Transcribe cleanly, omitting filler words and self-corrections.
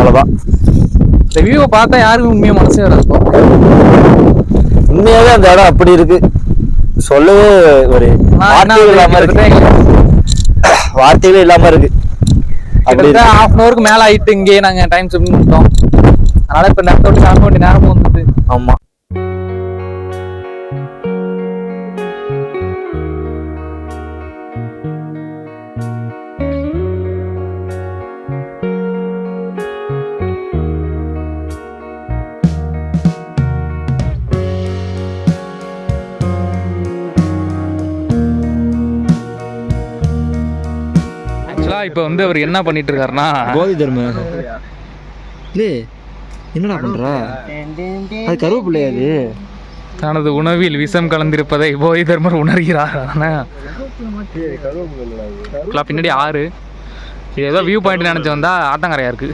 அவ்வளோதான். இந்த வியூவை பார்த்தா யாருக்கும் உண்மையாக மனசே வராது. உண்மையாவே அந்த இடம் அப்படி இருக்கு, சொல்லவே ஒரு வார்த்தைகளே இல்லாம இருக்கு. கிட்டத்தட்ட ½ மேல ஆயிட்டு இங்கே நாங்க டைம் ஸ்பெண்ட் பண்ணிட்டோம். அதனால இப்ப நேரத்தை விட்டு கிளம்ப வேண்டிய நேரமும் வந்துட்டு. ஆமா. இப்போ வந்து அவர் என்ன பண்ணிட்டு இருக்காருன்னா, போதி தர்ம என்னடா பண்றா, அது கருவேப்பிள்ளையா அது? தனது உணவில் விஷம் கலந்திருப்பதை போதி தர்மர் உணர்கிறார். பின்னாடி ஆறு, ஏதோ வியூ பாயிண்ட் நினைச்சு வந்தா ஆத்தங்கரையா இருக்கு.